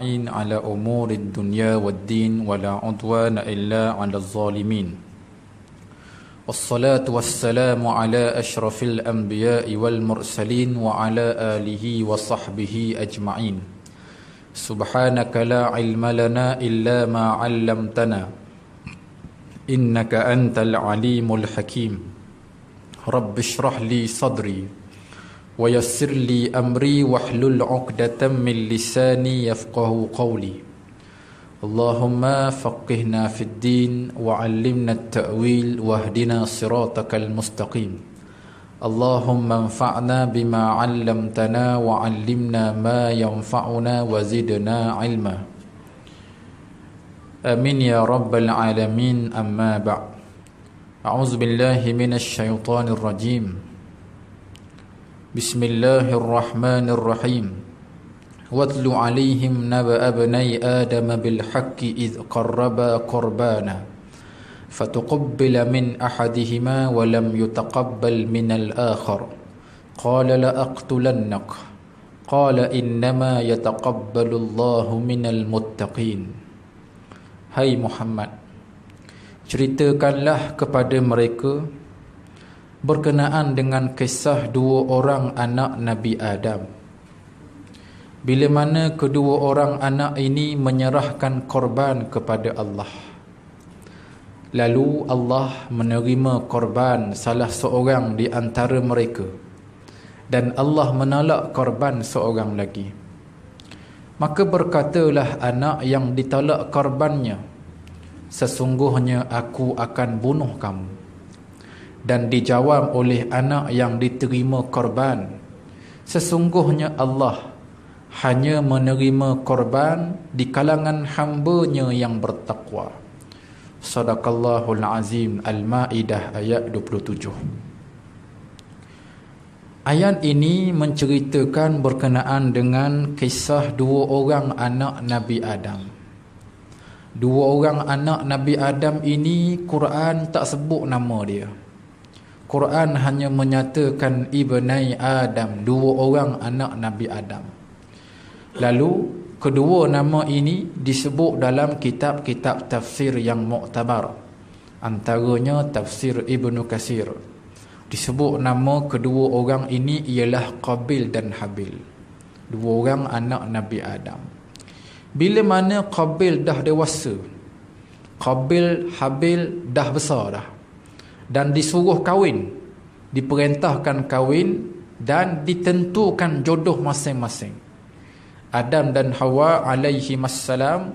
على أمور الدنيا والدين ولا عدوان إلا على الظالمين والصلاة والسلام على أشرف الأنبياء والمرسلين وعلى آله وصحبه أجمعين سبحانك لا علم لنا إلا ما علمتنا إنك أنت العليم الحكيم رب اشرح لي صدري ويسر لي أمري واحلل عقدة من لساني يفقه قولي اللهم فقهنا في الدين وعلمنا التأويل واهدنا صراطك المستقيم اللهم انفعنا بما علمتنا وعلمنا ما ينفعنا وزدنا علما آمين يا رب العالمين أما بعد أعوذ بالله من الشيطان الرجيم بسم الله الرحمن الرحيم واتل عليهم نبأ ابني آدم بالحق إذ قربا قربانا فتقبل من أحدهما ولم يتقبل من الآخر قال لأقتلنك قال إنما يتقبل الله من المتقين. Hai Muhammad, ceritakanlah kepada mereka berkenaan dengan kisah dua orang anak Nabi Adam. Bila mana kedua orang anak ini menyerahkan korban kepada Allah, lalu Allah menerima korban salah seorang di antara mereka dan Allah menolak korban seorang lagi. Maka berkatalah anak yang ditolak korbannya, sesungguhnya aku akan bunuh kamu. Dan dijawab oleh anak yang diterima korban, sesungguhnya Allah hanya menerima korban di kalangan hamba-Nya yang bertakwa. Sadaqallahul Azim. Al-Ma'idah ayat 27. Ayat ini menceritakan berkenaan dengan kisah dua orang anak Nabi Adam. Dua orang anak Nabi Adam ini Quran tak sebut nama dia. Quran hanya menyatakan ibnai Adam, dua orang anak Nabi Adam. Lalu kedua nama ini disebut dalam kitab-kitab tafsir yang muktabar, antaranya tafsir Ibnu Katsir. Disebut nama kedua orang ini ialah Qabil dan Habil, dua orang anak Nabi Adam. Bila mana Qabil dah dewasa, Qabil Habil dah besar dah, dan disuruh kahwin, diperintahkan kahwin dan ditentukan jodoh masing-masing. Adam dan Hawa alaihimassalam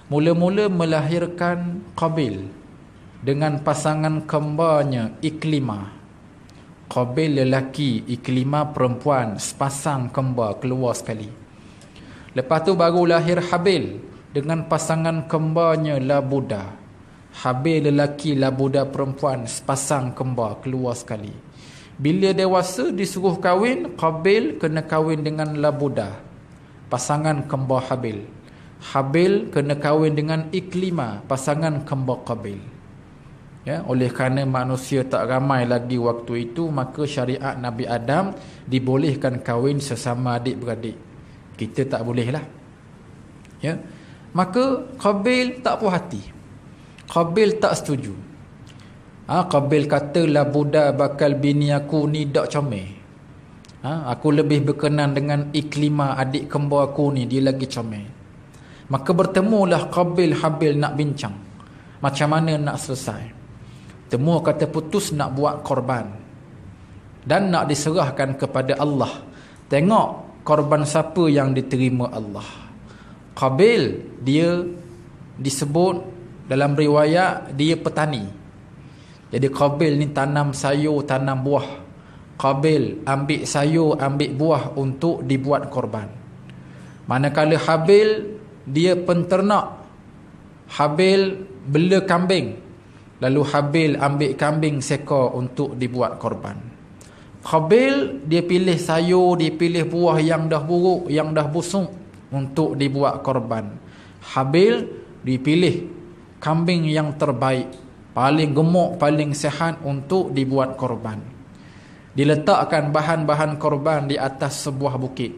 mula-mula melahirkan Qabil dengan pasangan kembarnya Iklimah. Qabil lelaki, Iklimah perempuan, sepasang kembar keluar sekali. Lepas tu baru lahir Habil dengan pasangan kembarnya Labuda. Habil lelaki, Labuda perempuan, sepasang kembar keluar sekali. Bila dewasa disuruh kahwin, Qabil kena kahwin dengan Labuda, pasangan kembar Habil. Habil kena kahwin dengan Iklimah, pasangan kembar Qabil. Ya, oleh kerana manusia tak ramai lagi waktu itu, maka syariat Nabi Adam dibolehkan kahwin sesama adik-beradik. Kita tak boleh lah. Ya. Maka Qabil tak puas hati. Qabil tak setuju. Qabil kata, Labuda bakal bini aku ni dak comel. Aku lebih berkenan dengan Iklimah, adik kembar aku ni, dia lagi comel. Maka bertemulah Qabil Habil nak bincang macam mana nak selesai. Temu kata putus nak buat korban dan nak diserahkan kepada Allah. Tengok korban siapa yang diterima Allah. Qabil dia disebut dalam riwayat dia petani. Jadi Qabil ni tanam sayur, tanam buah. Qabil ambil sayur, ambil buah untuk dibuat korban. Manakala Habil dia penternak. Habil bela kambing. Lalu Habil ambil kambing seekor untuk dibuat korban. Qabil dia pilih sayur, dia pilih buah yang dah buruk, yang dah busuk untuk dibuat korban. Habil dipilih kambing yang terbaik, paling gemuk, paling sihat untuk dibuat korban. Diletakkan bahan-bahan korban di atas sebuah bukit.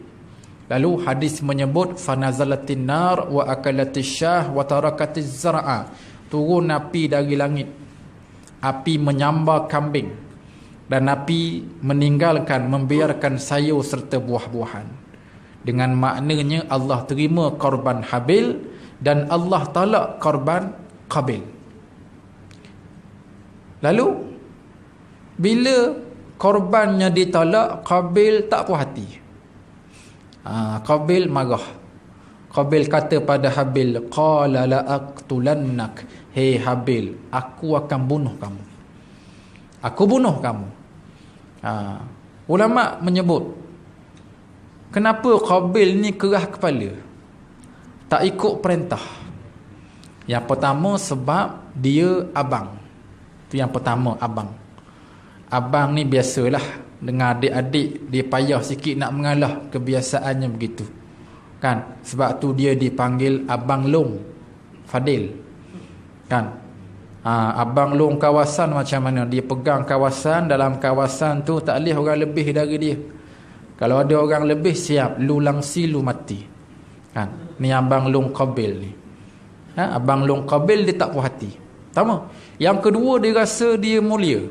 Lalu hadis menyebut fanazalatin nar wa akalatis syah wa tarakatiz zar'a. Turun api dari langit. Api menyambar kambing. Dan api meninggalkan, membiarkan sayur serta buah-buahan. Dengan maknanya Allah terima korban Habil dan Allah talak korban Qabil. Lalu bila korbannya ditolak, Qabil tak puas hati. Qabil marah. Qabil kata pada Habil, qala la aqtulannak, hei Habil, aku akan bunuh kamu. Aku bunuh kamu. Ulama menyebut, kenapa Qabil ni kerah kepala, tak ikut perintah? Yang pertama sebab dia abang. Itu yang pertama, abang. Abang ni biasalah, dengan adik-adik dia payah sikit nak mengalah, kebiasaannya begitu kan. Sebab tu dia dipanggil Abang Long Fadil kan. Abang Long kawasan macam mana, dia pegang kawasan, dalam kawasan tu tak boleh orang lebih dari dia. Kalau ada orang lebih, siap lu langsi lu mati kan. Ni Abang Long Qabil ni. Abang Long Qabil dia tak puas hati. Pertama. Yang kedua, dia rasa dia mulia.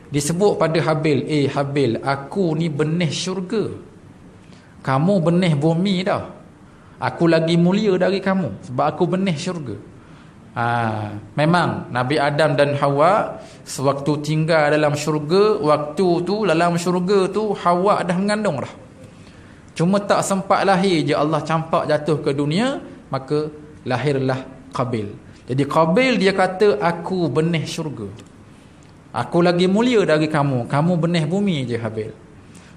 Disebut pada Habil, Habil, aku ni benih syurga, kamu benih bumi dah. Aku lagi mulia dari kamu sebab aku benih syurga. Memang Nabi Adam dan Hawa sewaktu tinggal dalam syurga, waktu tu dalam syurga tu Hawa dah mengandung dah. Cuma tak sempat lahir je, Allah campak jatuh ke dunia, maka lahirlah Qabil. Jadi Qabil dia kata, aku benih syurga, aku lagi mulia dari kamu, kamu benih bumi je Habil.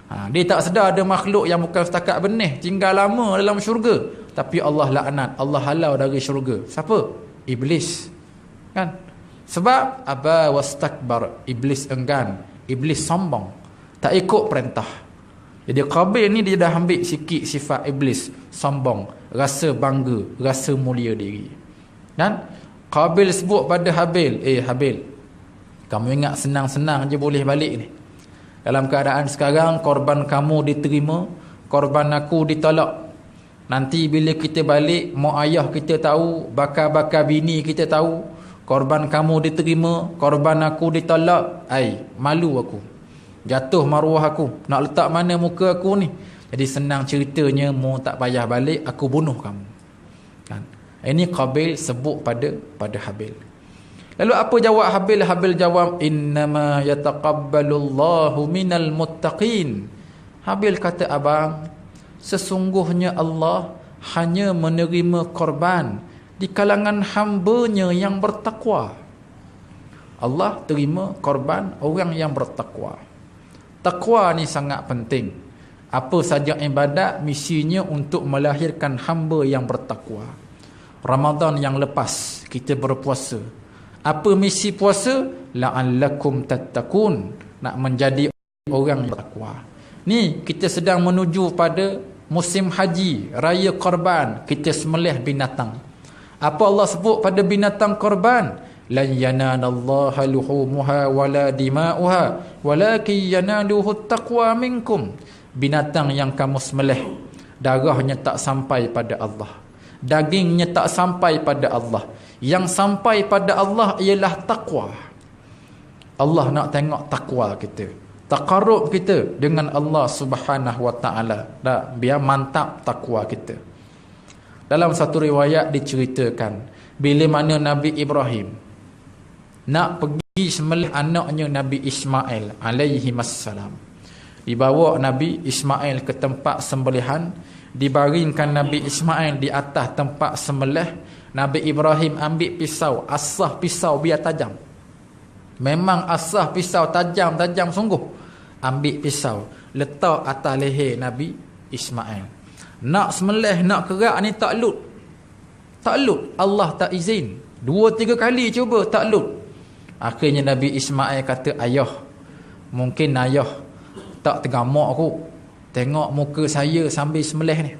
Dia tak sedar ada makhluk yang bukan setakat benih, tinggal lama dalam syurga, tapi Allah laknat, Allah halau dari syurga. Siapa? Iblis kan. Sebab aba wastakbar, iblis enggan, iblis sombong, tak ikut perintah. Jadi Qabil ni dia dah ambil sikit sifat iblis, sombong, rasa bangga, rasa mulia diri kan. Qabil sebut pada Habil, Habil, kamu ingat senang-senang je boleh balik ni. Dalam keadaan sekarang, korban kamu diterima, korban aku ditolak. Nanti bila kita balik, mak ayah kita tahu, bakar-bakar bini kita tahu, korban kamu diterima, korban aku ditolak. Malu aku, jatuh maruah aku, nak letak mana muka aku ni. Jadi senang ceritanya, mu tak payah balik, aku bunuh kamu kan. Ini Qabil sebut pada Habil. Lalu apa jawab Habil? Habil jawab, innama yataqabbalullahu minal muttaqin. Habil kata, abang, sesungguhnya Allah hanya menerima korban di kalangan hambanya yang bertakwa. Allah terima korban orang yang bertakwa. Takwa ni sangat penting. Apa saja ibadat, misinya untuk melahirkan hamba yang bertakwa. Ramadan yang lepas kita berpuasa. Apa misi puasa? La'allakum tattaqun, nak menjadi orang yang bertakwa. Ni kita sedang menuju pada musim haji, raya korban, kita sembelih binatang. Apa Allah sebut pada binatang korban? Lan yanalallaha luhumuha wala dima'uha walakin yanaluhu taqwa minkum. Binatang yang kamu sembelih, darahnya tak sampai pada Allah, dagingnya tak sampai pada Allah. Yang sampai pada Allah ialah takwa. Allah nak tengok takwa kita, taqarrub kita dengan Allah Subhanahu wa taala. Biar mantap takwa kita. Dalam satu riwayat diceritakan, bila mana Nabi Ibrahim nak pergi sembelih anaknya Nabi Ismail alaihi wassalam, dibawa Nabi Ismail ke tempat sembelihan, dibaringkan Nabi Ismail di atas tempat sembelih. Nabi Ibrahim ambil pisau, asah pisau biar tajam. Memang asah pisau tajam sungguh. Ambil pisau, letak atas leher Nabi Ismail. Nak sembelih, nak kerak ni tak lut. Allah tak izin. 2-3 kali cuba tak lut. Akhirnya Nabi Ismail kata, ayah, mungkin ayah tak tergamak aku tengok muka saya sambil sembelih ni.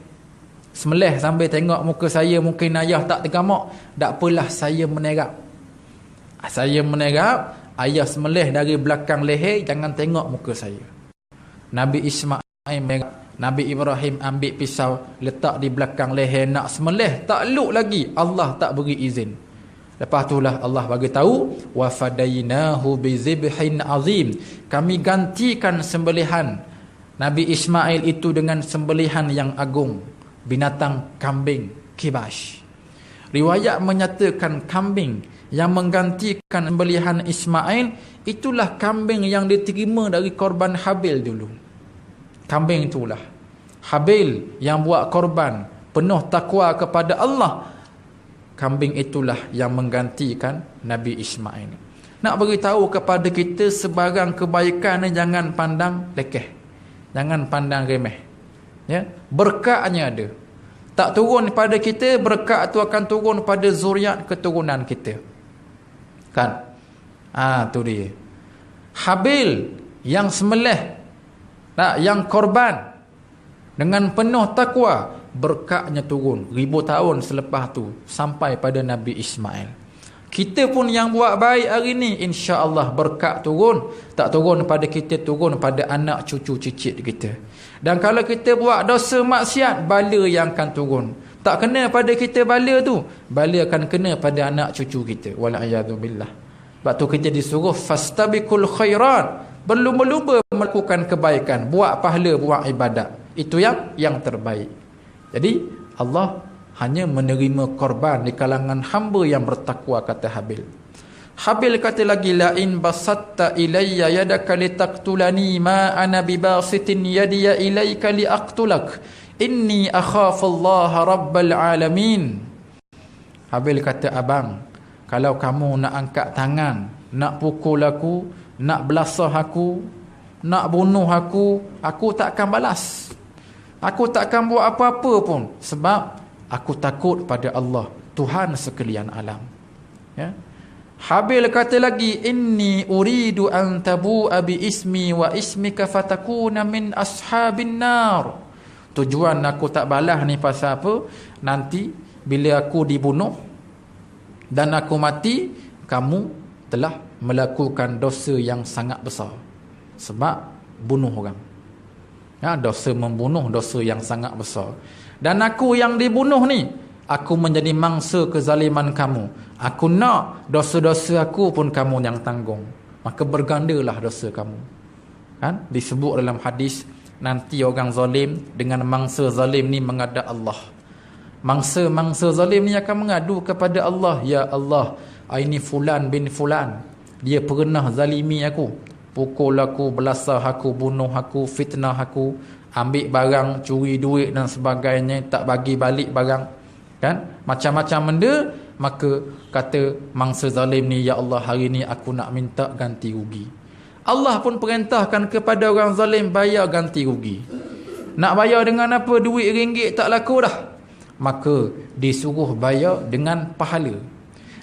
Sembelih sambil tengok muka saya, mungkin ayah tak tergamak. Tak apalah, saya menerap. Ayah sembelih dari belakang leher, jangan tengok muka saya. Nabi Ismail menerap. Nabi Ibrahim ambil pisau, letak di belakang leher nak sembelih, tak elok lagi, Allah tak beri izin. Lepas itulah Allah bagi tahu, wa fadainahu bizibhin azim. Kami gantikan sembelihan Nabi Ismail itu dengan sembelihan yang agung, binatang kambing kibash. Riwayat menyatakan kambing yang menggantikan sembelihan Ismail itulah kambing yang diterima dari korban Habil dulu. Kambing itulah Habil yang buat korban penuh takwa kepada Allah. Kambing itulah yang menggantikan Nabi Ismail. Nak beritahu kepada kita sebarang kebaikan jangan pandang lekeh, jangan pandang remeh. Ya, berkatnya ada. Tak turun pada kita, berkat tu akan turun pada zuriat keturunan kita. Kan? Tu dia. Habil yang sembelih, yang korban dengan penuh takwa, berkatnya turun ribu tahun selepas tu sampai pada Nabi Ismail. Kita pun yang buat baik hari ni, insya-Allah berkat turun. Tak turun pada kita, turun pada anak cucu cicit kita. Dan kalau kita buat dosa maksiat, bala yang akan turun. Tak kena pada kita bala tu, bala akan kena pada anak cucu kita. Wal'iyadzubillah. Sebab tu kita disuruh fastabiqul khairat, berlumba-lumba melakukan kebaikan, buat pahala, buat ibadat. Itu yang terbaik. Jadi Allah hanya menerima korban di kalangan hamba yang bertakwa, kata Habil. Habil kata lagi, la in basatta ilayya yadaka litaqtulani ma ana bibasitin yadiya ilayka liaqtulak inni akhafullaha rabbal alamin. Habil kata, abang, kalau kamu nak angkat tangan, nak pukul aku, nak belasah aku, nak bunuh aku tak akan balas. Aku tak akan buat apa-apa pun, sebab aku takut pada Allah, Tuhan sekalian alam. Ya. Habil kata lagi, inni uridu an tabu'a bi ismi wa ismika fatakuna min ashabin nar. Tujuan aku tak balas ni pasal apa? Nanti bila aku dibunuh dan aku mati, kamu telah melakukan dosa yang sangat besar sebab bunuh orang. Ya, dosa membunuh, dosa yang sangat besar. Dan aku yang dibunuh ni, aku menjadi mangsa kezaliman kamu. Aku nak dosa-dosa aku pun kamu yang tanggung. Maka bergandalah dosa kamu. Kan? Disebut dalam hadis, nanti orang zalim dengan mangsa zalim ni menghadap Allah. Mangsa zalim ni akan mengadu kepada Allah, ya Allah, ini fulan bin fulan, dia pernah zalimi aku, pukul aku, belasah aku, bunuh aku, fitnah aku, ambil barang, curi duit dan sebagainya, tak bagi balik barang, kan, macam-macam benda. Maka kata mangsa zalim ni, ya Allah, hari ni aku nak minta ganti rugi. Allah pun perintahkan kepada orang zalim bayar ganti rugi. Nak bayar dengan apa? Duit ringgit tak laku dah. Maka disuruh bayar dengan pahala.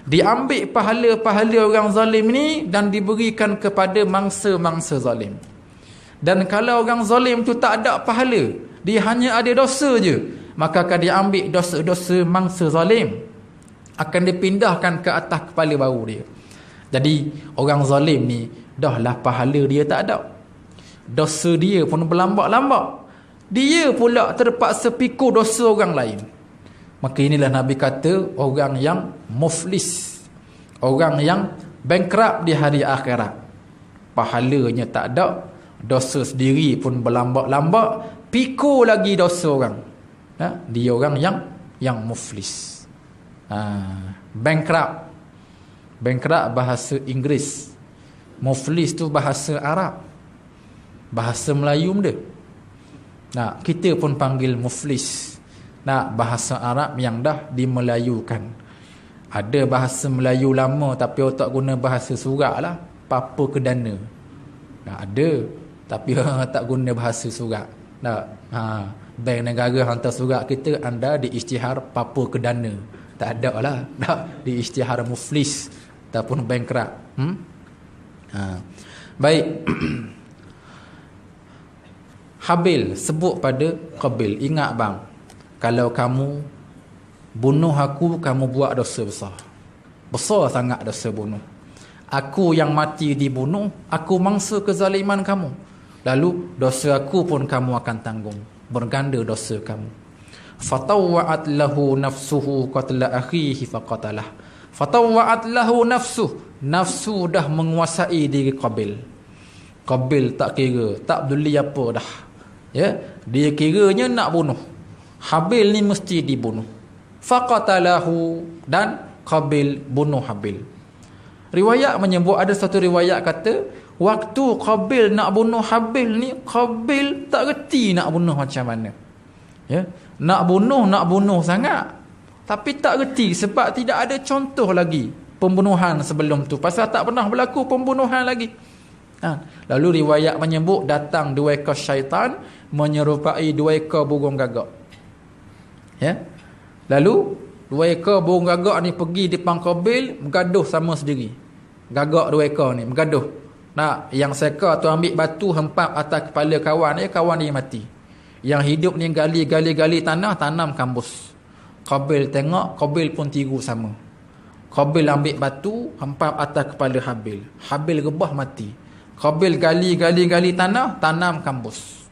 Diambil pahala-pahala orang zalim ni dan diberikan kepada mangsa-mangsa zalim. Dan kalau orang zalim tu tak ada pahala, dia hanya ada dosa je, maka akan diambil dosa-dosa mangsa zalim, akan dipindahkan ke atas kepala baru dia. Jadi orang zalim ni dahlah pahala dia tak ada, dosa dia pun berlambak-lambak, dia pula terpaksa pikul dosa orang lain. Maka inilah Nabi kata orang yang muflis, orang yang bankrupt di hari akhirat. Pahalanya tak ada, dosa sendiri pun berlambak-lambak, pikul lagi dosa orang. Dia orang yang muflis. Bankrupt bahasa Inggeris, muflis tu bahasa Arab, bahasa Melayu dia. Kita pun panggil muflis. Bahasa Arab yang dah dimelayukan. Ada bahasa Melayu lama tapi orang tak guna bahasa surat lah, Papa Kedana. Ada tapi orang tak guna bahasa surat. Bank negara hantar surat kita, anda diisytihar Papa Kedana. Tak ada lah, diisytihar muflis ataupun bankrupt. Baik. Habil sebut pada Qabil, ingat bang, kalau kamu bunuh aku, kamu buat dosa besar. Besar sangat dosa bunuh. Aku yang mati dibunuh, aku mangsa kezaliman kamu. Lalu dosa aku pun kamu akan tanggung. berganda dosa kamu. Fatawwa'at lahu nafsuhu qatla akhihi faqatalah. Fatawwa'at lahu nafsu dah menguasai diri Qabil. Qabil tak kira, tak peduli apa dah. Ya, dia kiranya nak bunuh. Habil ni mesti dibunuh. Faqatalahu, dan Qabil bunuh Habil. Riwayat menyebut, ada satu riwayat kata waktu Qabil nak bunuh Habil ni, Qabil tak reti nak bunuh macam mana. Ya, nak bunuh sangat, tapi tak reti sebab tidak ada contoh lagi pembunuhan sebelum tu. Pasal tak pernah berlaku pembunuhan lagi. Lalu riwayat menyebut datang 2 ekor syaitan menyerupai 2 ekor burung gagak. Ya. Lalu 2 ekor burung gagak ni pergi depan Qabil, bergaduh sama sendiri. Gagak 2 ekor ni bergaduh. Nah, yang seekor tu ambil batu hempap atas kepala kawan dia, kawan dia mati. Yang hidup ni gali tanah, tanam kambus. Qabil tengok, Qabil pun tiru sama. Qabil ambil batu hempap atas kepala Habil. Habil rebah mati. Qabil gali tanah, tanam kambus.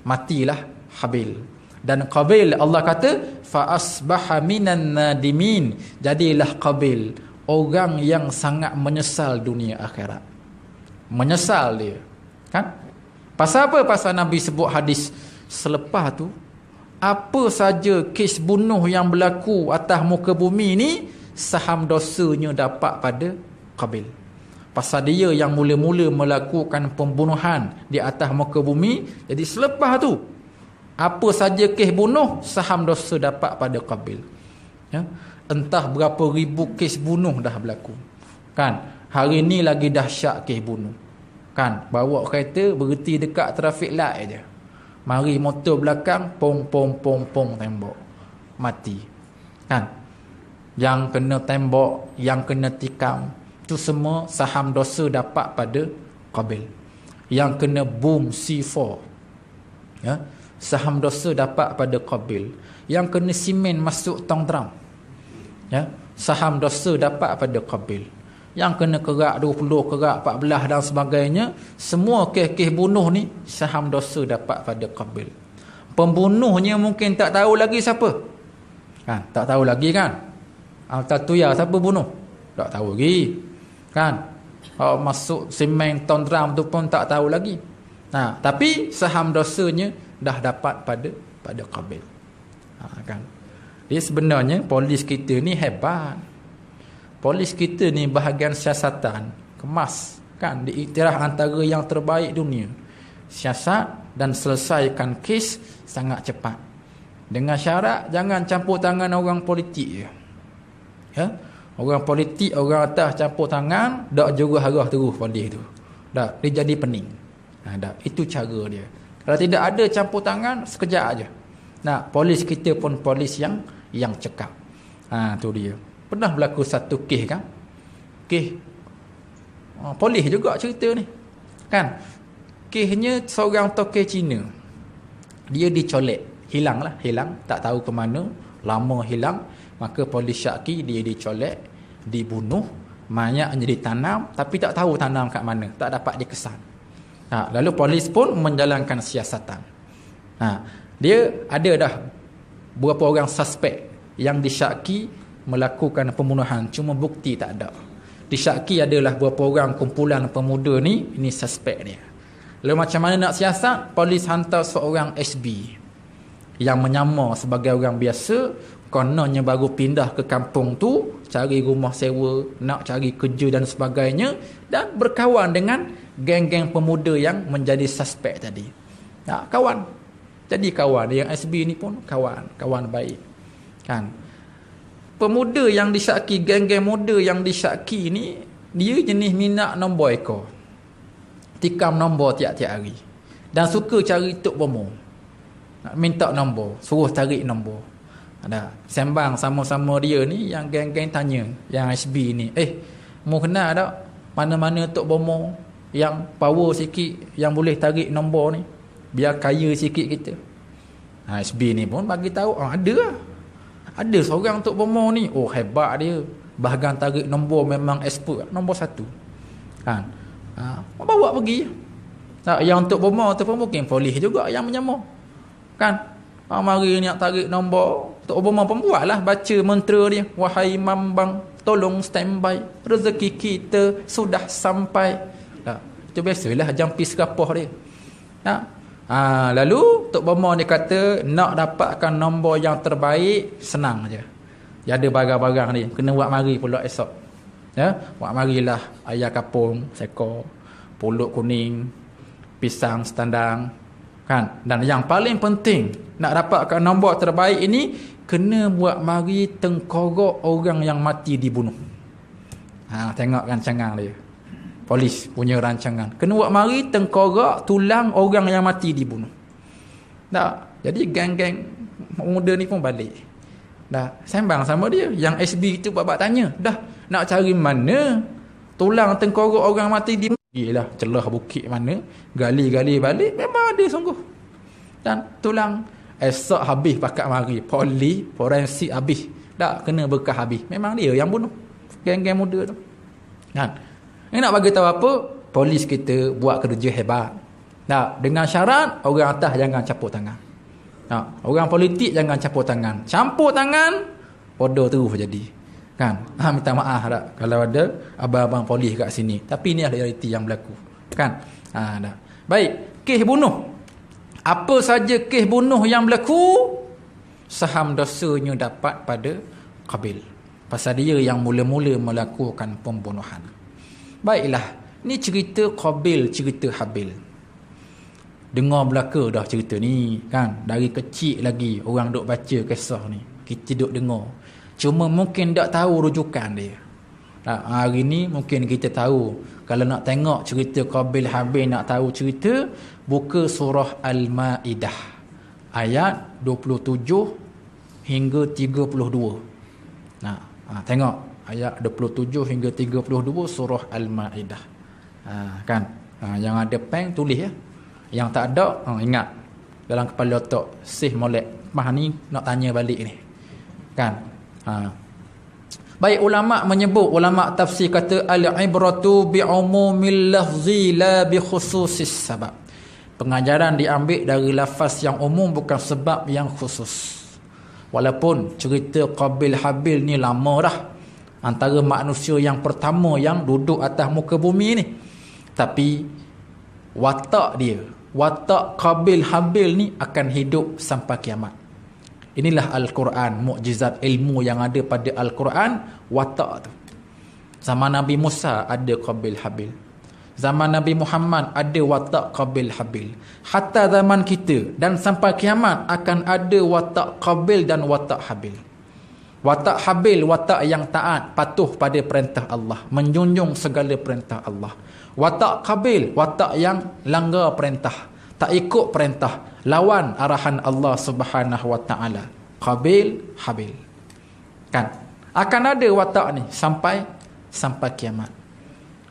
Matilah Habil. Dan Qabil, Allah kata fa asbaha minan nadimin, jadilah Qabil orang yang sangat menyesal dunia akhirat. Menyesal dia, kan? Pasal apa? Pasal Nabi sebut hadis selepas tu, apa saja kes bunuh yang berlaku atas muka bumi ni, saham dosanya dapat pada Qabil. Pasal dia yang mula-mula melakukan pembunuhan di atas muka bumi. Jadi selepas tu, apa saja kes bunuh, saham dosa dapat pada Qabil. Ya? Entah berapa ribu kes bunuh dah berlaku. Kan? Hari ni lagi dahsyat kes bunuh. Kan? Bawa kereta berhenti dekat traffic light aja. Mari motor belakang, pong tembok. Mati. Kan? Yang kena tembok, yang kena tikam, itu semua saham dosa dapat pada Qabil. Yang kena boom C4, ya, saham dosa dapat pada Qabil. Yang kena simen masuk tong drum, ya, saham dosa dapat pada Qabil. Yang kena kerak 20, kerak 14 dan sebagainya, semua kes-kes bunuh ni saham dosa dapat pada Qabil. Pembunuhnya mungkin tak tahu lagi siapa. Kan? Tak tahu lagi kan? Tak tahu ya siapa bunuh. Tak tahu lagi. Kan? Masuk simen tong drum tu pun tak tahu lagi. Tapi saham dosanya dah dapat pada Qabil. Kan? Dia sebenarnya polis kita ni hebat. Polis kita ni bahagian siasatan, kemas, kan, diiktiraf antara yang terbaik dunia. Siasat dan selesaikan kes sangat cepat. Dengan syarat jangan campur tangan orang politik je. Ya? Orang politik, orang atas campur tangan, dak juga harah terus polis tu. Dak, dia jadi pening. Dak, itu cara dia. Kalau tidak ada campur tangan, sekejap aja. Polis kita pun polis yang cekap. Tu dia. Pernah berlaku satu kes kan? Kes polis juga cerita ni. Kan? Kesnya seorang tokoh Cina. Dia dicolek. Hilang, tak tahu ke mana. Lama hilang. Maka polis syaki dia dicolek, dibunuh. Mayatnya ditanam, tapi tak tahu tanam kat mana. Tak dapat dikesan. Lalu polis pun menjalankan siasatan. Dia ada dah beberapa orang suspek yang disyaki melakukan pembunuhan, cuma bukti tak ada. Disyaki adalah beberapa orang kumpulan pemuda ni, ini suspek dia. Lalu macam mana nak siasat? Polis hantar seorang SB yang menyamar sebagai orang biasa, kononnya baru pindah ke kampung tu, cari rumah sewa, nak cari kerja dan sebagainya, dan berkawan dengan geng-geng pemuda yang menjadi suspek tadi. Kawan. Jadi kawan, yang SB ni pun kawan baik. Kan? Pemuda yang disyaki, geng-geng muda yang disyaki ni, dia jenis minat nombor ekor. Tikam nombor tiap-tiap hari. Dan suka cari tok bomo. Nak minta nombor, suruh tarik nombor. Sembang sama-sama dia ni, yang geng-geng tanya, yang SB ni, mau kenal tak mana-mana tok bomo yang power sikit, yang boleh tarik nombor ni, biar kaya sikit kita. SB ni pun bagi tahu, ada lah. Ada seorang tok bomo ni, hebat dia, bahagian tarik nombor memang expert, nombor 1. Kan? Bawa pergi. Yang tok bomo tu pun mungkin polis juga yang menyamar. Kan? Mari ni nak tarik nombor. Tok Obama pun buatlah baca mantra dia. Wahai mambang, tolong standby. Rezeki kita sudah sampai. Itu biasalah jampi serapah dia. Lalu Tok Obama ni kata nak dapatkan nombor yang terbaik senang je. Dia ada barang-barang ni. Kena buat mari pula esok. Ya, buat marilah ayam kapung seekor, pulut kuning, pisang setandang, kan? Dan yang paling penting nak dapatkan nombor terbaik ini, kena buat mari tengkorak orang yang mati dibunuh. Tengok rancangan dia. Polis punya rancangan. Kena buat mari tengkorak tulang orang yang mati dibunuh. Jadi geng-geng muda ni pun balik. Sembang sama dia. Yang SB itu babak tanya. Nak cari mana tulang tengkorak orang mati dibunuh? Gilah celah bukit mana, gali-gali balik memang ada sungguh. Dan tulang esok habis pakat mari. Polis forensik habis. Kena bekas habis. Memang dia yang bunuh. Geng-geng muda tu. Kan? Ni nak bagi tahu apa? Polis kita buat kerja hebat. Dengan syarat orang atas jangan campur tangan. Orang politik jangan campur tangan. Campur tangan bodoh terus jadi. Kan? Minta maaf tak kalau ada abang-abang polis kat sini. Tapi ni adalah realiti yang berlaku. Kan? Baik, kes bunuh. Apa saja kes bunuh yang berlaku, saham dosanya dapat pada Qabil. Pasal dia yang mula-mula melakukan pembunuhan. Baiklah, ni cerita Qabil, cerita Habil. Dengar belaka dah cerita ni, kan? Dari kecil lagi orang duk baca kisah ni. Kita duk dengar. Cuma mungkin tak tahu rujukan dia. Hari ni mungkin kita tahu. Kalau nak tengok cerita Qabil Habil, nak tahu cerita, buka surah Al-Ma'idah ayat 27 hingga 32. Tengok ayat 27 hingga 32 surah Al-Ma'idah. Kan? Yang ada pen tulis ya. Yang tak ada ingat dalam kepala otak Syekh Molek. Ni nak tanya balik ni. Kan? Baik, ulama menyebut, ulama tafsir kata al-ibratu bi'umumil lafzi la bi khususis sabab. Pengajaran diambil dari lafaz yang umum, bukan sebab yang khusus. Walaupun cerita Qabil Habil ni lama dah, antara manusia yang pertama yang duduk atas muka bumi ni, tapi watak dia, watak Qabil Habil ni akan hidup sampai kiamat. Inilah Al-Quran, mukjizat ilmu yang ada pada Al-Quran, watak tu. Zaman Nabi Musa ada Qabil Habil. Zaman Nabi Muhammad ada watak Qabil Habil. Hatta zaman kita dan sampai kiamat akan ada watak Qabil dan watak Habil. Watak Habil, watak yang taat, patuh pada perintah Allah, menjunjung segala perintah Allah. Watak Qabil, watak yang langgar perintah, tak ikut perintah, lawan arahan Allah Subhanahu wa taala. Qabil Habil. Kan? Akan ada watak ni sampai kiamat.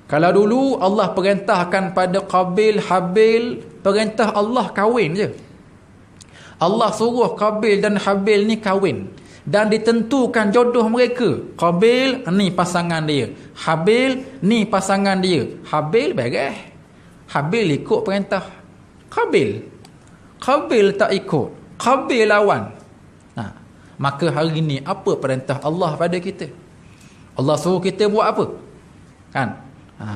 Kalau dulu Allah perintahkan pada Qabil Habil, perintah Allah kahwin je. Allah suruh Qabil dan Habil ni kahwin dan ditentukan jodoh mereka. Qabil ni pasangan dia, Habil ni pasangan dia. Habil beres. Habil ikut perintah Qabil tak ikut. Qabil lawan. Maka hari ni apa perintah Allah pada kita? Allah suruh kita buat apa? Kan?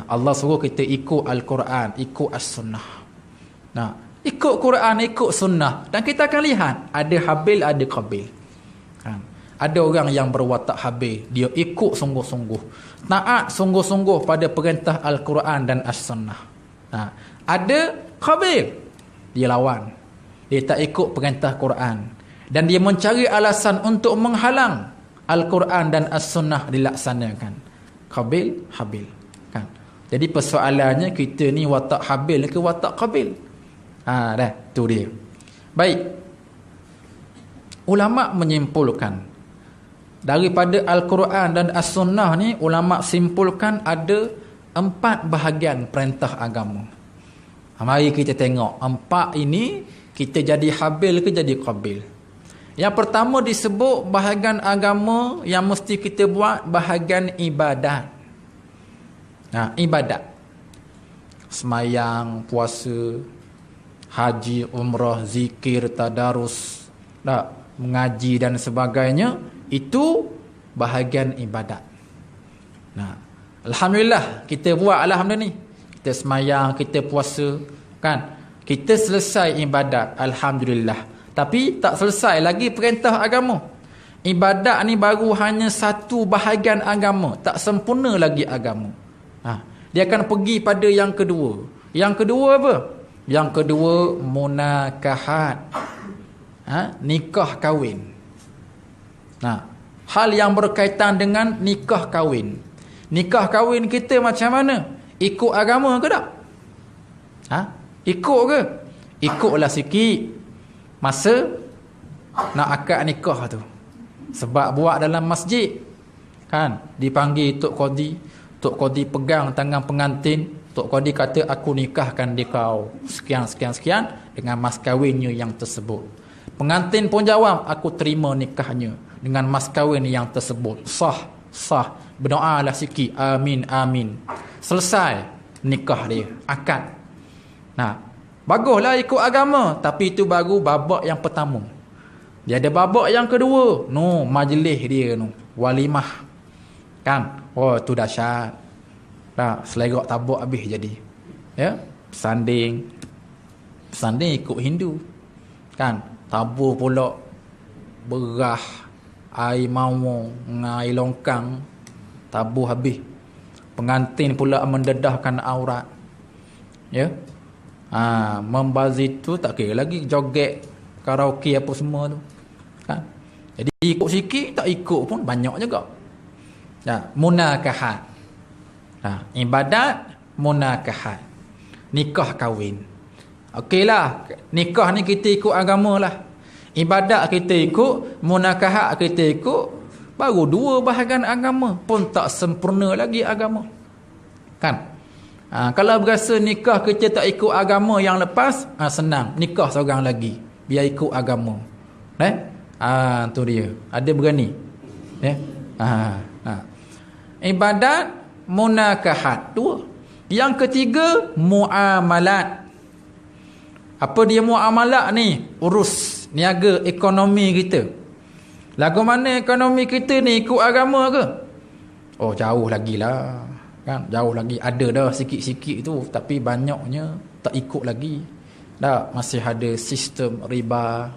Allah suruh kita ikut Al-Quran, ikut As-Sunnah. Ikut Quran, ikut Sunnah. Dan kita akan lihat ada Habil, ada Qabil. Kan? Ada orang yang berwatak Habil, dia ikut sungguh-sungguh, taat sungguh-sungguh pada perintah Al-Quran dan As-Sunnah. Ada Qabil, dia lawan, dia tak ikut perintah Quran, dan dia mencari alasan untuk menghalang Al-Quran dan As-Sunnah dilaksanakan. Qabil Habil. Kan? Jadi persoalannya, kita ni watak Habil ke watak Qabil? Dah, tu dia. Baik. Ulama menyimpulkan daripada Al-Quran dan As-Sunnah ni, ulama simpulkan ada 4 bahagian perintah agama. Mari kita tengok 4 ini, kita jadi Habil ke jadi Qabil. Yang pertama disebut bahagian agama yang mesti kita buat, bahagian ibadat. Ibadat. Semayang, puasa, haji, umrah, zikir, tadarus, mengaji dan sebagainya, itu bahagian ibadat. Nah, alhamdulillah kita buat, alhamdulillah ni. Kita semayang, kita puasa, kan? Kita selesai ibadat, alhamdulillah. Tapi tak selesai lagi perintah agama. Ibadat ni baru hanya satu bahagian agama, tak sempurna lagi agama. Dia akan pergi pada yang kedua. Yang kedua apa? Yang kedua munakahat. Nikah kahwin. Hal yang berkaitan dengan nikah kahwin. Nikah kahwin kita macam mana? Ikut agama ke tak? Ikut ke? Ikutlah sikit. Masa nak akad nikah tu. Sebab buat dalam masjid, kan, dipanggil Tok Qadi. Tok Qadi pegang tangan pengantin. Tok Qadi kata, aku nikahkan dia kau sekian dengan mas kahwinnya yang tersebut. Pengantin pun jawab, aku terima nikahnya dengan mas kahwin yang tersebut. Sah. Berdoalah sikit, amin. Selesai nikah dia, akad. Baguslah ikut agama, tapi itu baru babak yang pertama. Dia ada babak yang kedua. Majlis dia walimah. Kan? Oh, tu dahsyat. Selerak tabuk habis jadi. Ya, sanding ikut Hindu. Kan? Tabur pula berah, air mawar, air longkang, tabur habis. Pengantin pula mendedahkan aurat. Ya. Membazir tu tak kira lagi joget karaoke apa semua tu, kan? Jadi ikut sikit, tak ikut pun banyak juga. Munakahat. Ibadat munakahat, nikah kahwin. Okeylah, nikah ni kita ikut agama lah. Ibadat kita ikut, munakahat kita ikut. Baru dua bahagian agama, pun tak sempurna lagi agama, kan? Kalau berasa nikah kita tak ikut agama yang lepas, senang, nikah seorang lagi, biar ikut agama. Tu dia. Ada berani. Ibadat munakahat. Dua. Yang ketiga muamalat. Apa dia muamalat ni? Urus niaga ekonomi kita. Lagu mana ekonomi kita ni ikut agama ke? Oh, jauh lagi lah, kan? Jauh lagi. Ada dah sikit-sikit tu, tapi banyaknya tak ikut lagi. Masih ada sistem riba,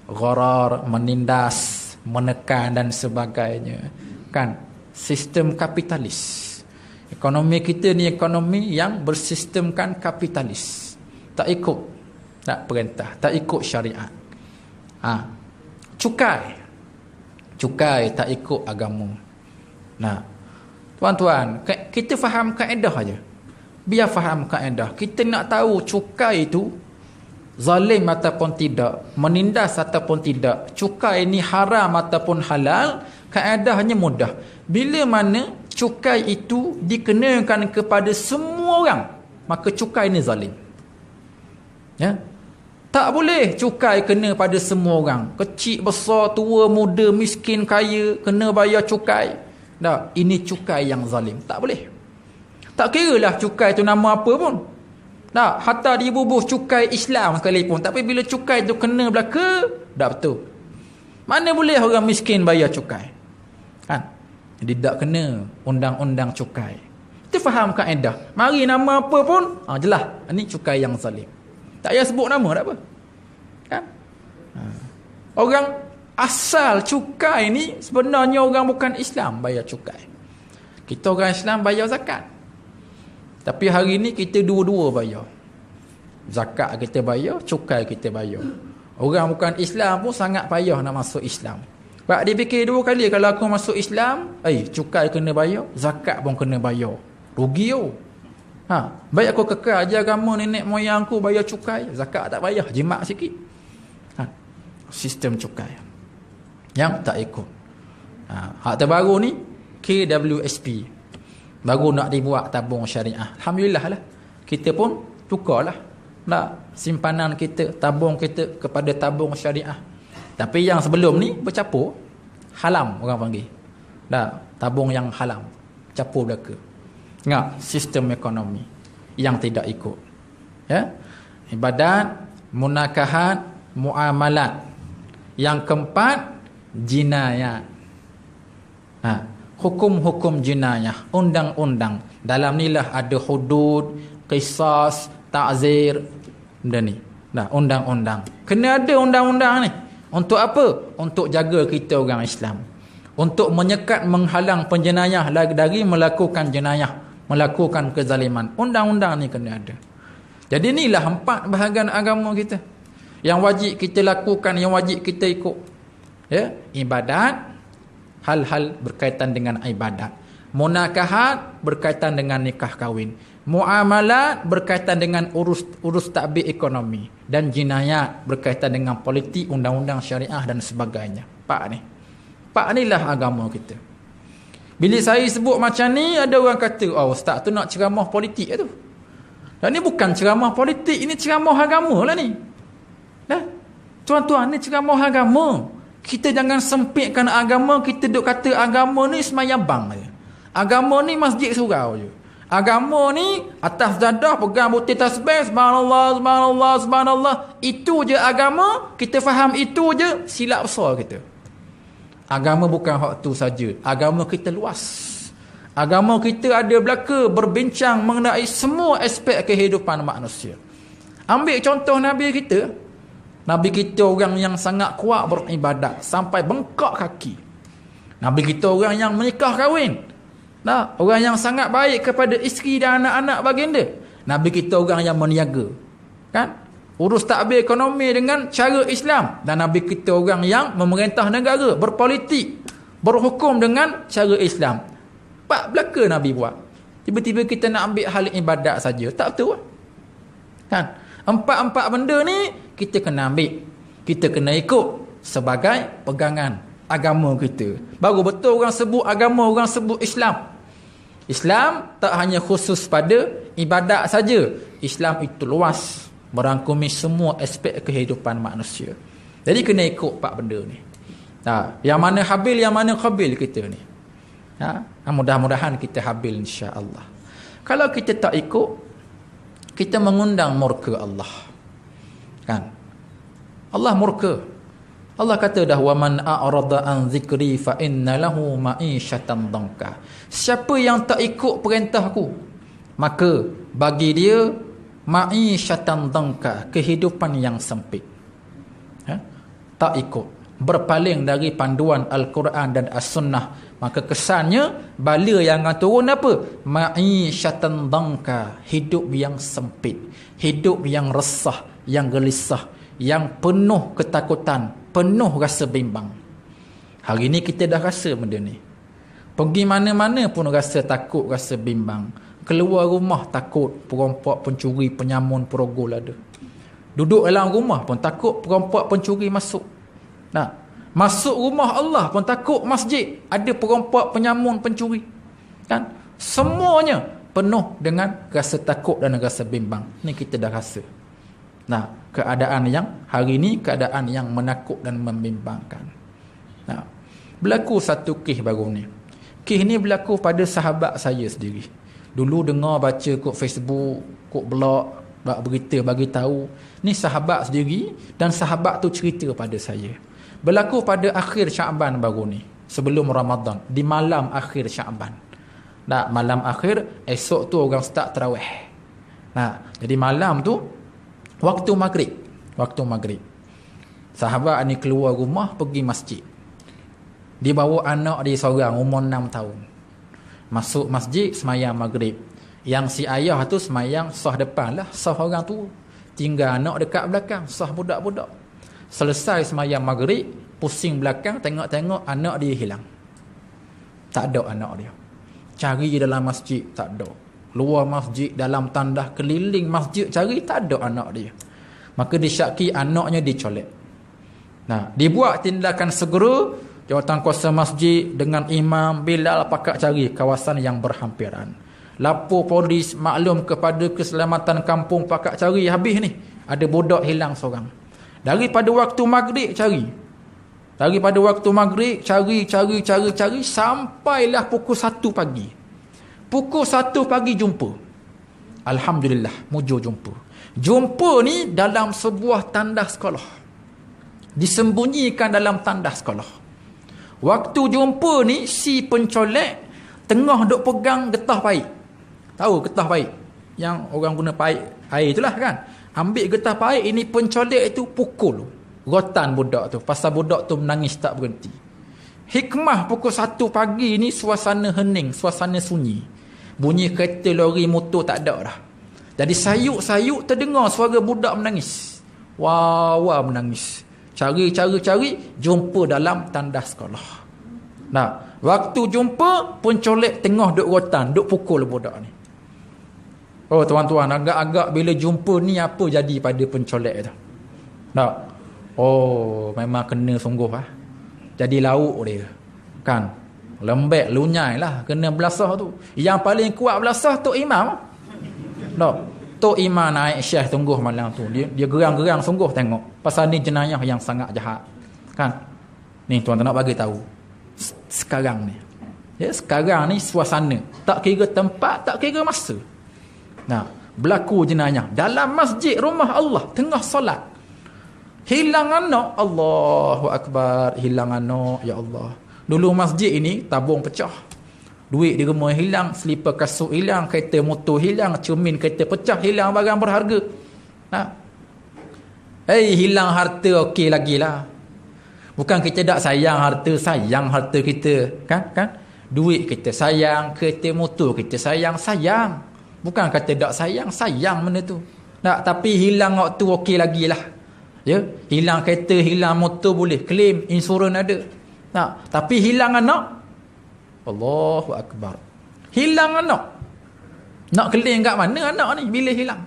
gharar, menindas, menekan dan sebagainya, kan? Sistem kapitalis. Ekonomi kita ni ekonomi yang bersistemkan kapitalis. Tak ikut perintah, tak ikut syariat. Cukai tak ikut agama. Tuan-tuan, kita faham kaedah aja. Biar faham kaedah. Kita nak tahu cukai itu zalim ataupun tidak, menindas ataupun tidak, cukai ini haram ataupun halal, kaedahnya mudah. Bila mana cukai itu dikenakan kepada semua orang, maka cukai ini zalim. Ya? Tak boleh cukai kena pada semua orang. Kecil, besar, tua, muda, miskin, kaya, kena bayar cukai. Ini cukai yang zalim. Tak boleh. Tak kira lah cukai tu nama apa pun. Hatta dibubuh cukai Islam sekalipun. Tapi bila cukai tu kena belaka, betul. Mana boleh orang miskin bayar cukai? Kan? Jadi tak kena undang-undang cukai. Kita faham kaedah. Mari nama apa pun, jelas. Ini cukai yang zalim. Tak payah sebut nama, tak apa. Kan? Orang asal cukai ni sebenarnya orang bukan Islam bayar cukai. Kita orang Islam bayar zakat. Tapi hari ni kita dua-dua bayar. Zakat kita bayar, cukai kita bayar. Orang bukan Islam pun sangat payah nak masuk Islam. Sebab dia fikir dua kali, kalau aku masuk Islam, cukai kena bayar, zakat pun kena bayar. Rugi yo. Baik aku kekal je agama nenek moyang aku bayar cukai, zakat tak bayar, jimat sikit. Sistem cukai yang tak ikut. Hak terbaru ni KWSP baru nak dibuat tabung syariah. Alhamdulillah lah, kita pun tukarlah simpanan kita, tabung kita kepada tabung syariah. Tapi yang sebelum ni bercampur, halam orang panggil. Tabung yang halam, campur belaka. Sistem ekonomi yang tidak ikut. Ya. ibadat, munakahat, muamalat. Yang keempat, jinayat. Hukum-hukum jinayah, undang-undang. Dalam nilah ada hudud, qisas, ta'zir, benda ni. Undang-undang. Kena ada undang-undang ni. Untuk apa? Untuk jaga kita orang Islam. Untuk menyekat, menghalang penjenayah dari melakukan jenayah, melakukan kezaliman. Undang-undang ni kena ada. Jadi inilah 4 bahagian agama kita. Yang wajib kita lakukan, yang wajib kita ikut. Ya, ibadat, hal-hal berkaitan dengan ibadat. Munakahat berkaitan dengan nikah kahwin. Muamalat berkaitan dengan urus takbir ekonomi, dan jinayat berkaitan dengan politik, undang-undang syariah dan sebagainya. 4 ni. 4 inilah agama kita. Bila saya sebut macam ni, ada orang kata, oh ustaz tu nak ceramah politik tu. Dan ni bukan ceramah politik, ini ceramah agama lah ni. Tuan-tuan, ni ceramah agama. Kita jangan sempitkan agama. Kita duk kata agama ni semayabang je. Agama ni masjid surau je. Agama ni atas dadah pegang butir tasbih, subhanallah, subhanallah, subhanallah. Itu je agama. Kita faham itu je, silap besar kita. Agama bukan hak tu saja. Agama kita luas. Agama kita ada belaka berbincang mengenai semua aspek kehidupan manusia. Ambil contoh Nabi kita. Nabi kita orang yang sangat kuat beribadat sampai bengkak kaki. Nabi kita orang yang menikah kahwin. Orang yang sangat baik kepada isteri dan anak-anak baginda. Nabi kita orang yang meniaga. Kan? Urus takbir ekonomi dengan cara Islam. Dan Nabi kita orang yang memerintah negara, berpolitik, berhukum dengan cara Islam. 4 belaka Nabi buat. Tiba-tiba kita nak ambil hal ibadat saja. Tak betul. Kan? 4 benda ni kita kena ambil. Kita kena ikut sebagai pegangan agama kita. Baru betul orang sebut agama, orang sebut Islam. Islam tak hanya khusus pada ibadat saja. Islam itu luas, merangkumi semua aspek kehidupan manusia. Jadi kena ikut 4 benda ni. Yang mana habil, yang mana qabil kita ni. Mudah-mudahan kita habil insya-Allah. Kalau kita tak ikut, kita mengundang murka Allah. Kan? Allah murka. Allah kata dah, wa man a'rada an zikri fa inna lahu ma'isyatan dhanka. Siapa yang tak ikut perintahku, maka bagi dia ma'isyatan dhanka, kehidupan yang sempit. Tak ikut, berpaling dari panduan Al-Quran dan As-Sunnah, maka kesannya bala yang akan turun apa? Ma'isyatan dhanka, hidup yang sempit, hidup yang resah, yang gelisah, yang penuh ketakutan, penuh rasa bimbang. Hari ni kita dah rasa benda ni. Pergi mana-mana pun rasa takut, rasa bimbang. Keluar rumah takut, perampok, pencuri, penyamun, perogol ada. Duduk dalam rumah pun takut perampok, pencuri masuk. Masuk rumah Allah pun takut masjid, ada perampok, penyamun, pencuri. Kan? Semuanya penuh dengan rasa takut dan rasa bimbang. Ni kita dah rasa. Keadaan yang hari ni, keadaan yang menakut dan membimbangkan. Berlaku satu kes baru ni. Kes ni berlaku pada sahabat saya sendiri. Dulu dengar baca kot Facebook, kot blog, berita bagi tahu. Ni sahabat sendiri, dan sahabat tu cerita pada saya. Berlaku pada akhir Syaban baru ni, sebelum Ramadan, di malam akhir Syaban. Malam akhir, esok tu orang start tarawih. Jadi malam tu waktu maghrib, sahabat ni keluar rumah pergi masjid. Dia bawa anak dia seorang umur 6 tahun. Masuk masjid semayang maghrib. Yang si ayah tu semayang sah depan lah, sah orang tu. Tinggal anak dekat belakang, sah budak-budak. Selesai semayang maghrib, pusing belakang, tengok-tengok anak dia hilang. Tak ada anak dia. Cari dalam masjid, tak ada. Luar masjid, dalam tandah, keliling masjid, cari, tak ada anak dia. Maka disyaki anaknya dicolek. Dia buat tindakan segera. Jawatan kuasa masjid dengan imam Bilal pakat cari kawasan yang berhampiran. Lapor polis, maklum kepada keselamatan kampung, pakat cari habis ni. Ada budak hilang seorang. Daripada waktu maghrib cari. Daripada waktu maghrib cari sampailah pukul 1 pagi. Pukul 1 pagi jumpa. Alhamdulillah, mujur jumpa. Jumpa ni dalam sebuah tandas sekolah. Disembunyikan dalam tandas sekolah. Waktu jumpa ni, si pencolek tengah duk pegang getah paik. Tahu getah paik? Yang orang guna paik air itulah kan. Ambil getah paik, ini pencolek itu pukul rotan budak tu. Pasal budak tu menangis tak berhenti. Hikmah pukul 1 pagi ni suasana hening, suasana sunyi. Bunyi kereta, lori, motor tak ada dah. Jadi sayuk-sayuk terdengar suara budak menangis. Wah menangis. Cari, jumpa dalam tandas sekolah. Nah, waktu jumpa, pencolek tengah duk rotan, duk pukul budak ni. Oh tuan-tuan, agak-agak bila jumpa ni apa jadi pada pencolek tu? Tak? Oh, memang kena sungguh lah. Jadi lauk dia. Kan? Lembek, lunyai lah. Kena belasah tu. Yang paling kuat belasah Tok Imam. Tak? Tok Imam naik syekh tungguh malam tu. Dia gerang-gerang sungguh tengok. Pasal ni jenayah yang sangat jahat. Kan? Ni tuan-tuan nak bagi tahu. Sekarang ni. Ya, sekarang ni suasana. Tak kira tempat, tak kira masa. Nah, berlaku jenayah dalam masjid rumah Allah tengah solat. Hilang anak, Allahu Akbar, hilang anak, ya Allah. Dulu masjid ini tabung pecah. Duit di rumah hilang, selipar kasut hilang, kereta motor hilang, cermin kereta pecah, hilang barang berharga. Nah. Hilang harta okey lagilah. Bukan kita tak sayang harta kita, kan? Duit kita sayang, kereta motor kita sayang. Bukan kata tak sayang benda tu. Tak, tapi hilang waktu okey lagi lah. Ya, hilang kereta, hilang motor boleh claim, insurans ada. Tak, tapi hilang anak, Allahu Akbar. Hilang anak. Nak claim kat mana anak ni bila hilang?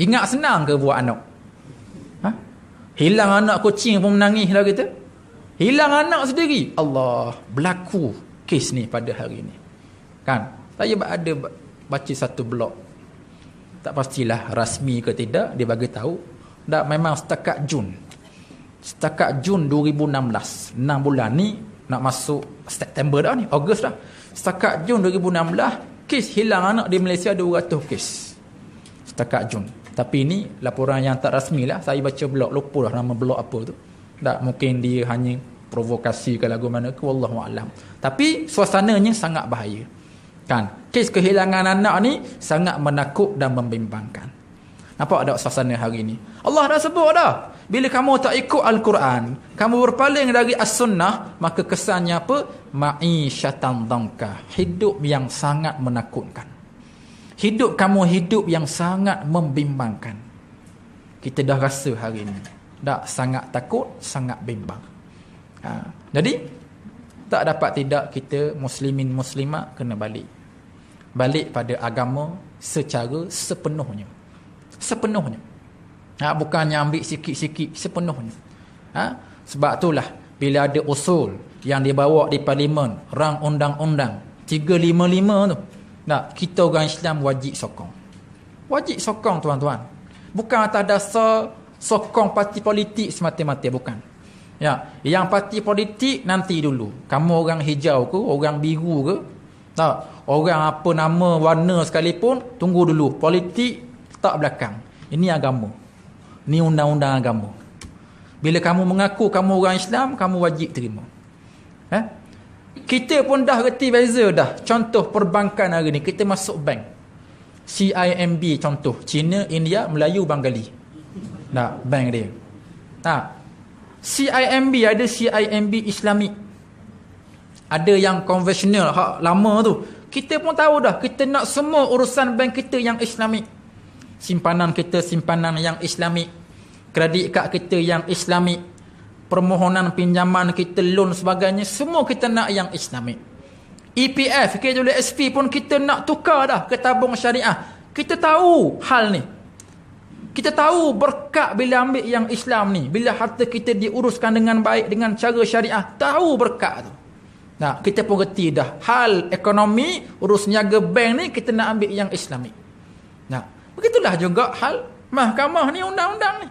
Ingat senang ke buat anak? Hilang anak kucing pun menangis lah kita. Hilang anak sendiri. Allah, berlaku kes ni pada hari ni. Kan? Saya ada baca satu blog, tak pastilah rasmi ke tidak, dia bagi tahu dah memang setakat Jun 2016, 6 bulan ni nak masuk September dah ni, Ogos dah, setakat Jun 2016 kes hilang anak di Malaysia 200 kes setakat Jun. Tapi ni laporan yang tak rasmi lah, saya baca blog, lupa dah nama blog apa tu. Tak, mungkin dia hanya provokasi ke lagu mana ke, wallahualam. Tapi suasananya sangat bahaya. Kan? Kes kehilangan anak ni sangat menakut dan membimbangkan. Nampak tak suasana hari ni? Allah dah sebut dah. Bila kamu tak ikut Al-Quran, kamu berpaling dari As-Sunnah, maka kesannya apa? Ma'isyatan dhanka. Hidup yang sangat menakutkan. Hidup kamu hidup yang sangat membimbangkan. Kita dah rasa hari ni. Tak, sangat takut, sangat bimbang. Jadi, tak dapat tidak kita muslimin muslimat kena balik pada agama secara sepenuhnya. Bukannya ambil sikit-sikit, sepenuhnya. Sebab itulah bila ada usul yang dibawa di parlimen, rang undang-undang 355 tu, kita orang Islam wajib sokong tuan-tuan. Bukan atas dasar sokong parti politik semata-mata, bukan. Ya, yang parti politik nanti dulu. Kamu orang hijau ke, orang biru ke, tak, orang apa nama warna sekalipun, tunggu dulu. Politik tak belakang. Ini agama. Ini undang-undang agama. Bila kamu mengaku kamu orang Islam, kamu wajib terima. Kita pun dah reti beza dah. Contoh perbankan hari ni, kita masuk bank. CIMB contoh, Cina, India, Melayu, Bengali. Bank dia. CIMB ada CIMB Islamik. Ada yang konvensional, hak lama tu. Kita pun tahu dah, kita nak semua urusan bank kita yang Islamik. Simpanan kita simpanan yang Islamik. Kredit kad kita yang Islamik. Permohonan pinjaman kita, loan sebagainya, semua kita nak yang Islamik. EPF, KWSP pun kita nak tukar dah ke tabung syariah. Kita tahu hal ni. Kita tahu berkat bila ambil yang Islam ni. Bila harta kita diuruskan dengan baik, dengan cara syariah, tahu berkat tu. Kita pun reti dah. Hal ekonomi, urus niaga bank ni, kita nak ambil yang Islamik. Begitulah juga hal mahkamah ni, undang-undang ni.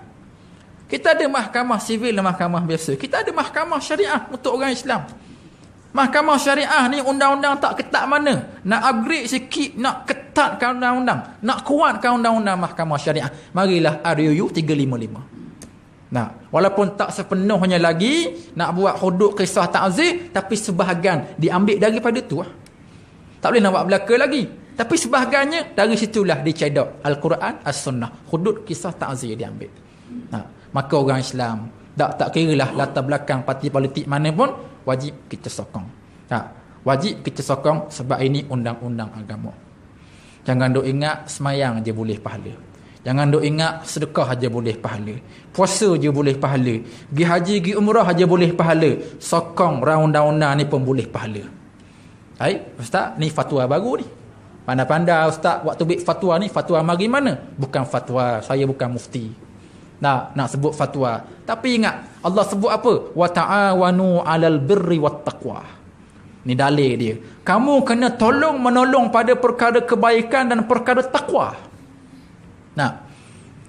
Kita ada mahkamah sivil dan mahkamah biasa. Kita ada mahkamah syariah untuk orang Islam. Mahkamah syariah ni undang-undang tak ketat mana. Nak upgrade sikit, nak ketatkan undang-undang, nak kuatkan undang-undang mahkamah syariah. Marilah RUU 355. Nah, walaupun tak sepenuhnya lagi nak buat hudud kisah ta'zir, tapi sebahagian diambil daripada tu lah. Tak boleh nak buat belaka lagi. Tapi sebahagiannya dari situlah dicedok Al-Quran, As-Sunnah. Hudud kisah ta'zir diambil. Nah, maka orang Islam tak kiralah latar belakang parti politik mana pun, wajib kita sokong. Wajib kita sokong sebab ini undang-undang agama. Jangan duk ingat semayang je boleh pahala. Jangan duk ingat sedekah aja boleh pahala. Puasa je boleh pahala. Pergi haji, pergi umrah aja boleh pahala. Sokong undang-undang ni pun boleh pahala. Baik, Ustaz, ni fatwa baru ni. Pandai-pandai Ustaz waktu bik fatwa ni, fatwa mari mana? Bukan fatwa, saya bukan mufti. Nak sebut fatwa. Tapi ingat, Allah sebut apa? Wa ta'awanu 'alal birri wat taqwa. Ni dalil dia. Kamu kena tolong menolong pada perkara kebaikan dan perkara takwa.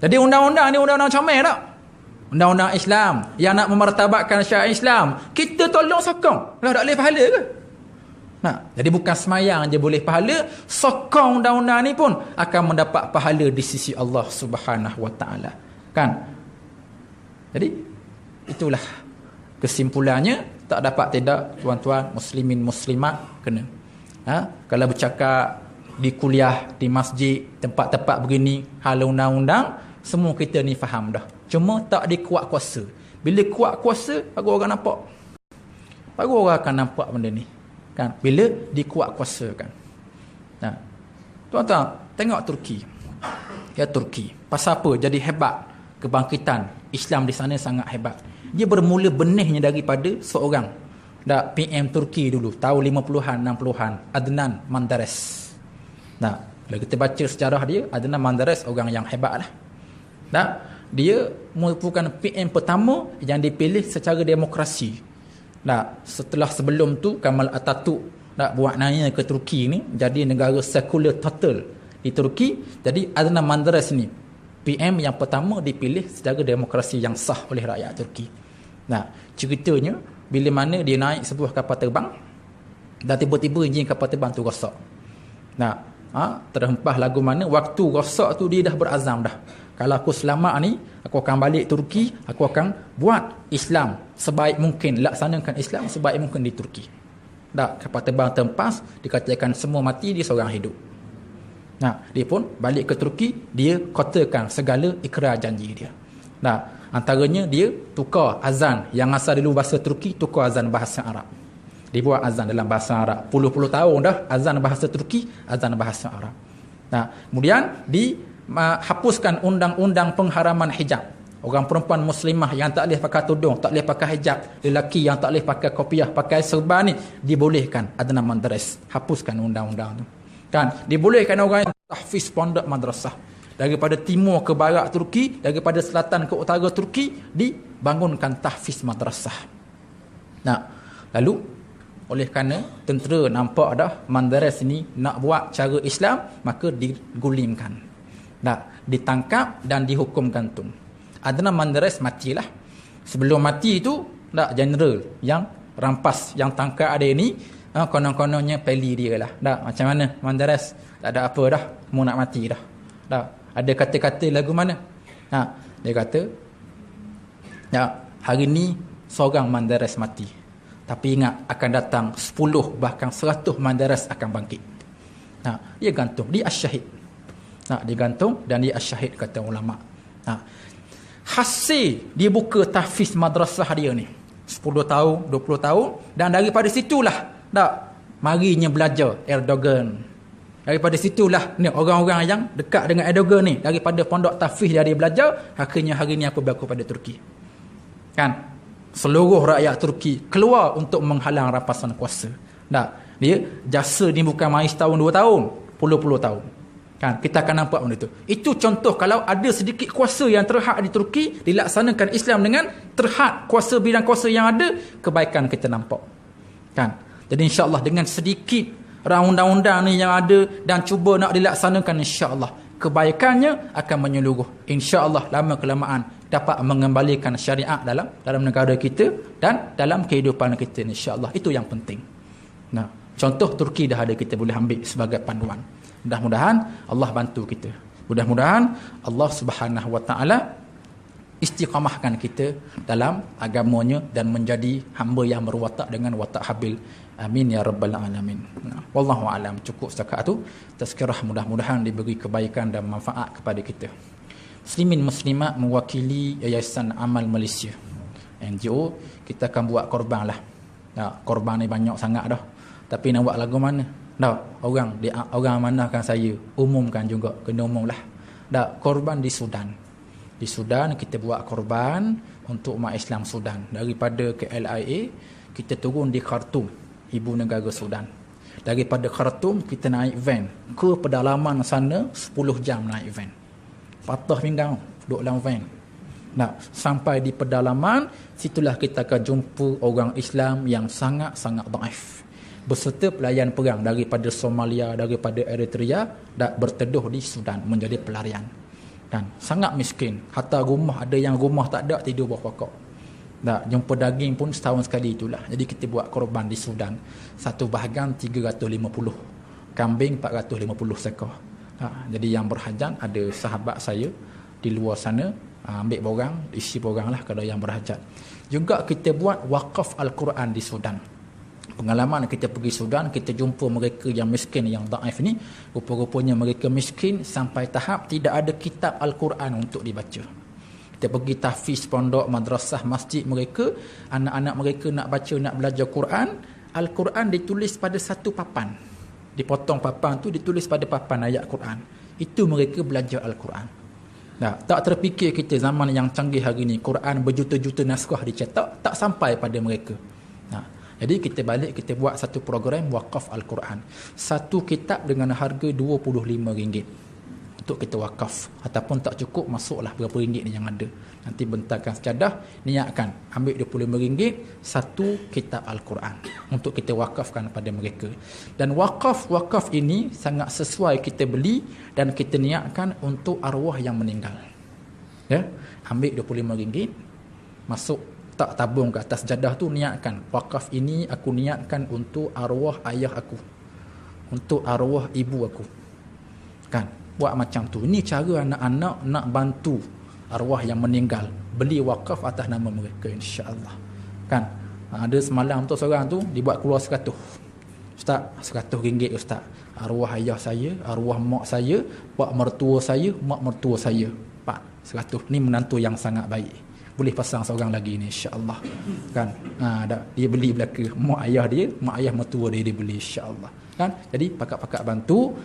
Jadi undang-undang ni undang-undang comel tak? Undang-undang Islam yang nak memartabatkan syariat Islam. Kita tolong sokong. Lah tak boleh pahala ke? Jadi bukan semayang je boleh pahala, sokong undang-undang ni pun akan mendapat pahala di sisi Allah Subhanahu Wa Taala. Kan? Jadi itulah kesimpulannya. Tak dapat tidak, tuan-tuan muslimin muslimat, kena. Kalau bercakap di kuliah, di masjid, tempat-tempat begini, hal undang-undang, semua kita ni faham dah. Cuma tak dikuat kuasa. Bila kuat kuasa, baru orang nampak. Baru orang akan nampak benda ni. Kan? Bila dikuat kuasakan. Tuan-tuan, tengok Turki. Ya, Turki. Pasal apa jadi hebat kebangkitan Islam di sana sangat hebat. Dia bermula benihnya daripada seorang PM Turki dulu, tahun 50-an, 60-an, Adnan Menderes. Kalau kita baca sejarah dia, Adnan Menderes orang yang hebat lah. Dia merupakan PM pertama yang dipilih secara demokrasi. Setelah sebelum tu Kemal Atatürk buat naya ke Turki ni, jadi negara sekular total di Turki. Jadi Adnan Menderes ni PM yang pertama dipilih secara demokrasi yang sah oleh rakyat Turki. Ceritanya bila mana dia naik sebuah kapal terbang dan tiba-tiba enjin kapal terbang tu rosak. Terhempah lagu mana waktu rosak tu dia dah berazam dah. Kalau aku selamat ni, aku akan balik Turki, aku akan buat Islam sebaik mungkin, laksanakan Islam sebaik mungkin di Turki. Kapal terbang terhempas, dikatakan semua mati, dia seorang hidup. Dia pun balik ke Turki, dia kotakan segala ikrar janji dia. Antaranya dia tukar azan yang asal dulu bahasa Turki, tukar azan bahasa Arab. Dia buat azan dalam bahasa Arab. Puluh-puluh tahun dah azan bahasa Turki, azan bahasa Arab. Kemudian dihapuskan undang-undang pengharaman hijab. Orang perempuan muslimah yang tak boleh pakai tudung, tak boleh pakai hijab, lelaki yang tak boleh pakai kopiah, pakai serban ni dibolehkan. Adnan Menderes hapuskan undang-undang tu. Kan, dibolehkan orang yang tahfiz pondok madrasah. Daripada timur ke barat Turki, daripada selatan ke utara Turki, dibangunkan tahfiz madrasah. Lalu oleh kerana tentera nampak dah Menderes ni nak buat cara Islam, maka digulingkan. Ditangkap dan dihukum gantung. Adnan Menderes matilah. Sebelum mati tu, general yang rampas, yang tangkap ada ni, konon-kononnya peli dia lah. Macam mana Menderes? Tak ada apa dah, mau nak mati dah. Ada kata-kata lagu mana? Dia kata, hari ni seorang Menderes mati. Tapi ingat, akan datang 10 bahkan 100 Menderes akan bangkit. Dia gantung, dia asyahid. Dia gantung dan dia asyahid, kata ulama. Hasil dia buka tahfiz madrasah dia ni 10 tahun, 20 tahun, dan daripada situlah marinya belajar Erdogan. Daripada situlah ni orang-orang yang dekat dengan Erdogan ni, daripada pondok tahfiz dia belajar, akhirnya hari ni apa berlaku pada Turki. Kan? Seluruh rakyat Turki keluar untuk menghalang rampasan kuasa. Dia jasa ni bukan main setahun 2 tahun, puluh-puluh tahun. Kan, kita akan nampak benda itu. Itu contoh kalau ada sedikit kuasa yang terhad di Turki, dilaksanakan Islam dengan terhad kuasa bidang kuasa yang ada, kebaikan kita nampak. Kan? Jadi insya-Allah dengan sedikit undang-undang ni yang ada dan cuba nak dilaksanakan, insya-Allah kebaikannya akan menyeluruh. Insya-Allah lama kelamaan dapat mengembalikan syariat dalam negara kita dan dalam kehidupan kita, insya-Allah. Itu yang penting. Nah, contoh Turki dah ada, kita boleh ambil sebagai panduan. Mudah-mudahan Allah bantu kita. Mudah-mudahan Allah Subhanahu Wa Taala istiqamahkan kita dalam agamanya dan menjadi hamba yang berwatak dengan watak habil. Amin ya rabbal alamin. Wallahu alam. Cukup setakat tu tazkirah, mudah-mudahan diberi kebaikan dan manfaat kepada kita. Muslimin muslimat mewakili Yayasan Amal Malaysia NGO, kita akan buat korban lah. Korban ni banyak sangat dah. Tapi nak buat lagu mana? Orang manahkan saya, umumkan juga, kena umum lah. Korban di Sudan. Di Sudan kita buat korban untuk umat Islam Sudan. Daripada KLIA kita turun di Khartoum, ibu negara Sudan. Daripada Khartoum kita naik van ke pedalaman sana, 10 jam naik van. Patah pinggang duduk dalam van. Sampai di pedalaman, situlah kita akan jumpa orang Islam yang sangat-sangat dhaif. Berserta pelayan perang daripada Somalia, daripada Eritrea, berteduh di Sudan menjadi pelarian. Dan sangat miskin. Hatta rumah, ada yang rumah tak ada, tidur bawah pokok. Jumpa daging pun setahun sekali itulah. Jadi kita buat korban di Sudan. Satu bahagian 350. Kambing 450 sekor. Jadi yang berhajat, ada sahabat saya di luar sana, ambil borang, isi borang lah kalau yang berhajat. Juga kita buat wakaf Al-Quran di Sudan. Pengalaman kita pergi Sudan, kita jumpa mereka yang miskin, yang dhaif ni, rupa-rupanya mereka miskin sampai tahap tidak ada kitab Al-Quran untuk dibaca. Kita pergi tahfiz pondok, madrasah, masjid mereka, anak-anak mereka nak baca, nak belajar Quran, Al-Quran ditulis pada satu papan. Dipotong papan tu, ditulis pada papan ayat Quran. Itu mereka belajar Al-Quran. Tak terfikir kita zaman yang canggih hari ni, Quran berjuta-juta naskah dicetak, tak sampai pada mereka. Jadi kita balik, kita buat satu program wakaf Al-Quran. Satu kitab dengan harga RM25 untuk kita wakaf. Ataupun tak cukup, masuklah berapa ringgit ni yang ada. Nanti bentarkan sejadah, niatkan ambil RM25 satu kitab Al-Quran untuk kita wakafkan pada mereka. Dan wakaf ini sangat sesuai kita beli dan kita niatkan untuk arwah yang meninggal. Ambil RM25, masuk, tak tabung ke atas jadah tu, niatkan wakaf ini aku niatkan untuk arwah ayah aku, untuk arwah ibu aku. Buat macam tu. Ini cara anak-anak nak bantu arwah yang meninggal, beli wakaf atas nama mereka, insya-Allah. Ada semalam tu seorang tu dibuat keluar 100. Ustaz, RM100 ustaz. Arwah ayah saya, arwah mak saya, pak mertua saya, mak mertua saya. Pak, 100. Ni menantu yang sangat baik. Boleh pasang seorang lagi ni, insya-Allah. Dia beli belaka mak ayah dia, mak ayah mertua dia beli, insya-Allah. Jadi pakak-pakak bantu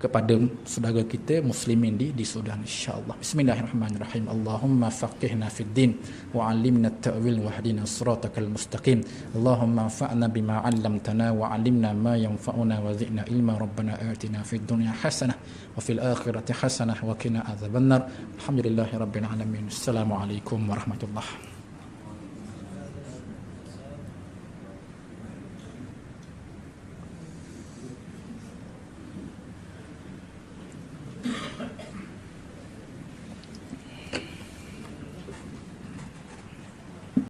kepada saudara kita muslimin di Sudan, insya-Allah. Bismillahirrahmanirrahim. Allahumma faqihna fid din wa 'allimna at-ta'wil wa hdina siratal mustaqim. Allahumma anfa'na bima 'allamtana wa 'allimna ma yanfa'una wa zidna ilma. Rabbana atina fid dunya hasanah wa fil akhirati hasanah wa qina adzabannar. Alhamdulillahirabbil alamin. Assalamualaikum warahmatullahi